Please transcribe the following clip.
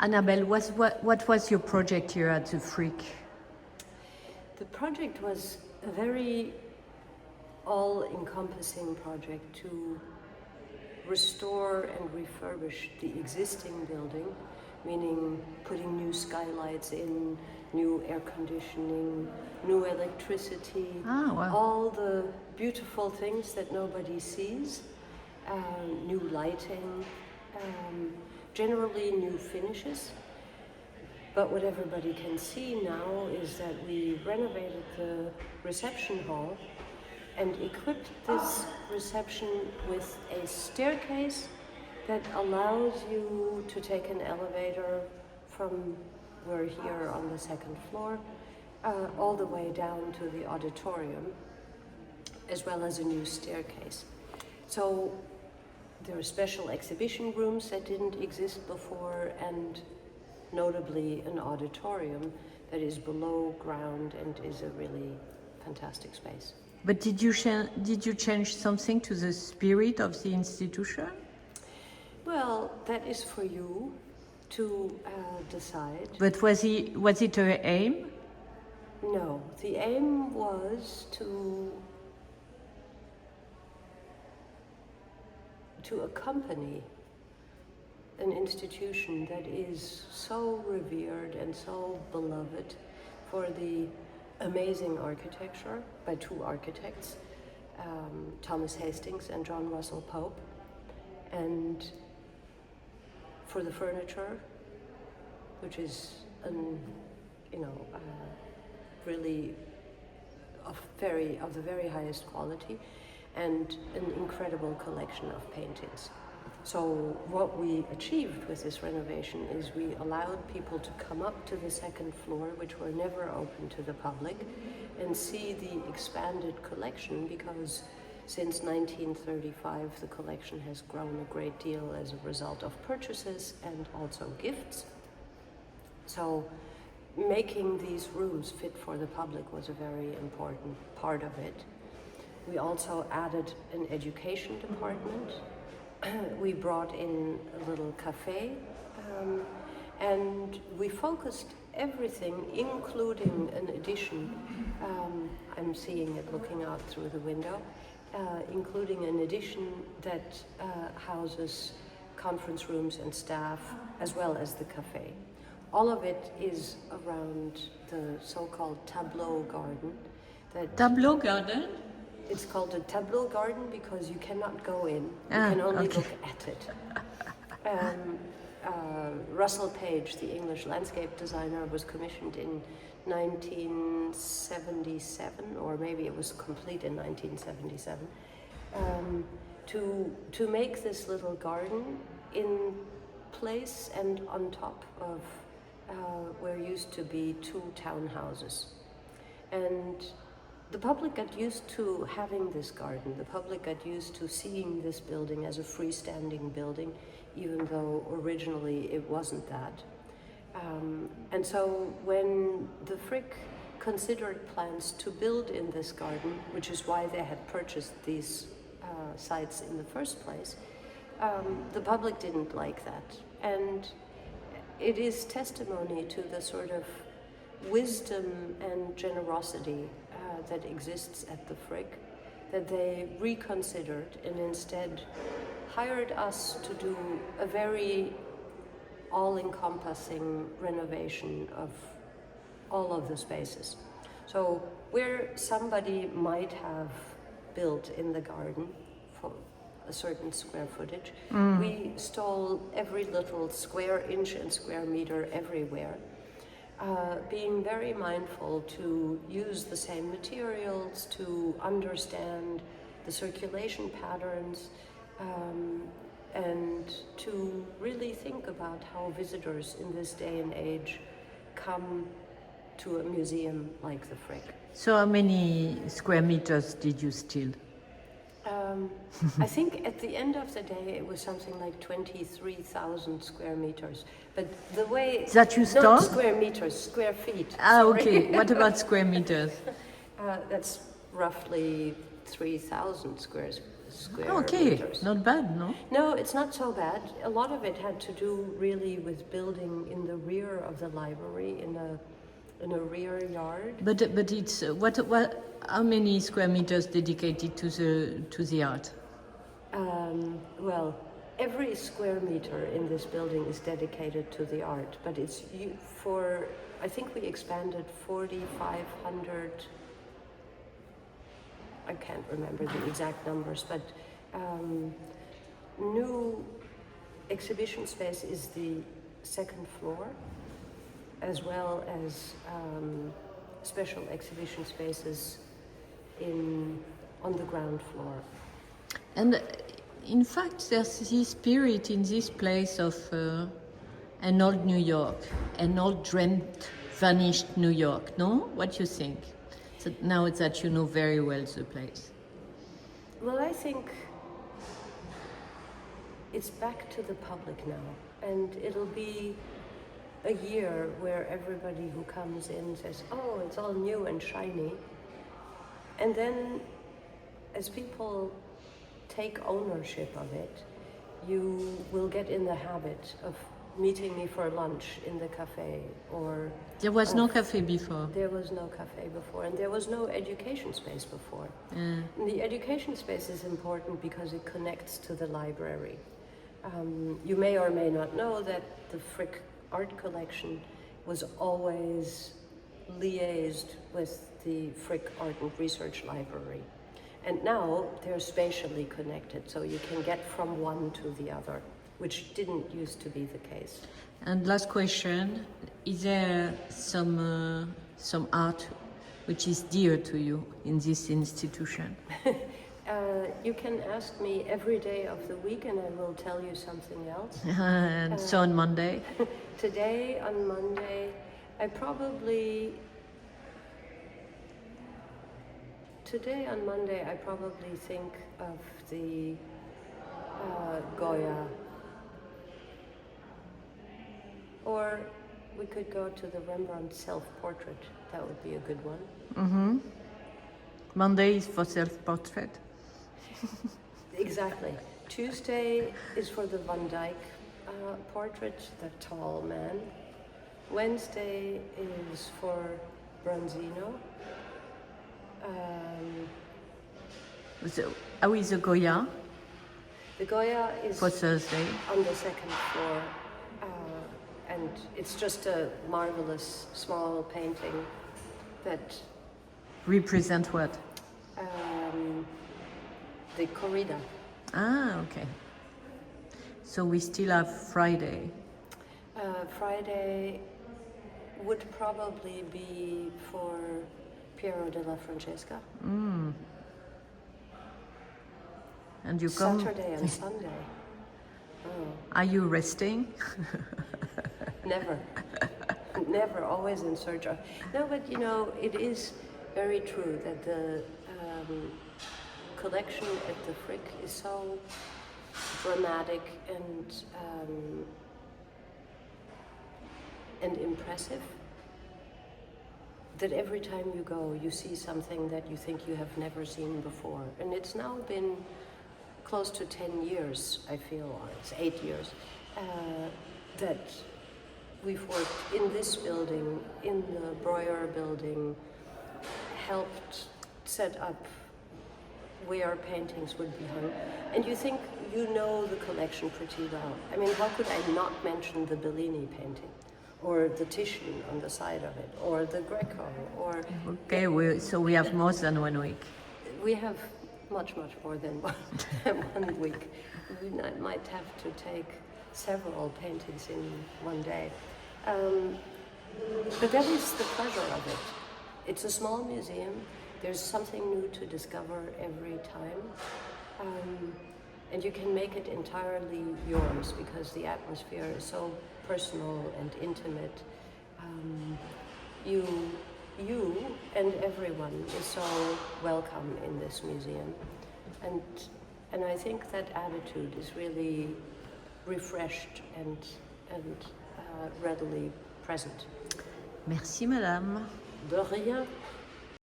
Annabelle, what was your project here at the Frick? The project was a very all-encompassing project to restore and refurbish the existing building, meaning putting new skylights in, new air conditioning, new electricity, all the beautiful things that nobody sees, new lighting, generally new finishes. But what everybody can see now is that we renovated the reception hall and equipped this reception with a staircase that allows you to take an elevator from, we're here on the second floor, all the way down to the auditorium, as well as a new staircase. So there are special exhibition rooms that didn't exist before, and notably an auditorium that is below ground and is a really fantastic space. But did you change something to the spirit of the institution? Well, that is for you to decide. But was it her aim? No, the aim was to accompany an institution that is so revered and so beloved for the amazing architecture by two architects, Thomas Hastings and John Russell Pope, and for the furniture, which is really of the very highest quality, and an incredible collection of paintings. So what we achieved with this renovation is we allowed people to come up to the second floor, which were never open to the public, and see the expanded collection, because since 1935 the collection has grown a great deal as a result of purchases and also gifts. So making these rooms fit for the public was a very important part of it. We also added an education department. We brought in a little cafe, and we focused everything, including an addition, I'm seeing it looking out through the window, including an addition that houses conference rooms and staff, as well as the cafe. All of it is around the so-called tableau garden. Tableau garden? It's called a tableau garden because you cannot go in, you can only look at it. Russell Page, the English landscape designer, was commissioned in 1977, or maybe it was complete in 1977, to make this little garden in place and on top of where used to be two townhouses. And the public got used to having this garden. The public got used to seeing this building as a freestanding building, even though originally it wasn't that. And so when the Frick considered plans to build in this garden, which is why they had purchased these sites in the first place, the public didn't like that. And it is testimony to the sort of wisdom and generosity that exists at the Frick, that they reconsidered and instead hired us to do a very all-encompassing renovation of all of the spaces. So where somebody might have built in the garden for a certain square footage, we stole every little square inch and square meter everywhere, being very mindful to use the same materials, to understand the circulation patterns, and to really think about how visitors in this day and age come to a museum like the Frick. So how many square meters did you steal? I think at the end of the day it was something like 23,000 square meters. But the way... That you stole? Not square meters, square feet. Okay. What about square meters? That's roughly 3,000 square Okay, meters. not bad, no? No, it's not so bad. A lot of it had to do really with building in the rear of the library, in a rear yard. But it's what how many square meters dedicated to the art? Well, every square meter in this building is dedicated to the art, but it's for, I think we expanded 4,500, I can't remember the exact numbers, but new exhibition space is the second floor, as well as special exhibition spaces on the ground floor. And in fact, there's this spirit in this place of an old New York, an old dreamt, vanished New York, no? What do you think? So now that you know very well the place. Well, I think it's back to the public now, and it'll be a year where everybody who comes in says, oh, it's all new and shiny. And then as people take ownership of it, you will get in the habit of meeting me for lunch in the cafe, or... There was no cafe before. There was no cafe before, and there was no education space before. And the education space is important because it connects to the library. You may or may not know that the Frick art collection was always liaised with the Frick Art and Research Library. And now they're spatially connected, so you can get from one to the other, which didn't used to be the case. And last question, is there some art which is dear to you in this institution? You can ask me every day of the week and I will tell you something else. And so on Monday? Today, on Monday, I probably think of the Goya. Or we could go to the Rembrandt self-portrait. That would be a good one. Mm-hmm. Monday is for self-portrait. Exactly. Tuesday is for the Van Dyck portrait, the tall man. Wednesday is for Bronzino. So, how is the Goya? The Goya is for Thursday on the second floor, and it's just a marvelous small painting that represent what? The corrida. Ah, okay. So we still have Friday. Friday would probably be for Piero della Francesca. And you come? Saturday and Sunday. Oh. Are you resting? Never. Never, always in search of... No, but you know, it is very true that the collection at the Frick is so dramatic and impressive that every time you go, you see something that you think you have never seen before. And it's now been close to 10 years, I feel, or it's 8 years, that we've worked in this building, in the Breuer building, helped set up where paintings would be hung. And you think you know the collection pretty well. I mean, how could I not mention the Bellini painting? Or the Titian on the side of it, or the Greco, or... Okay, so we have more than 1 week. We have much, much more than 1 week. We might have to take several paintings in one day. But that is the pleasure of it. It's a small museum. There's something new to discover every time. And you can make it entirely yours because the atmosphere is so personal and intimate. You and everyone is so welcome in this museum. And I think that attitude is really refreshed and readily present. Merci, madame. De rien.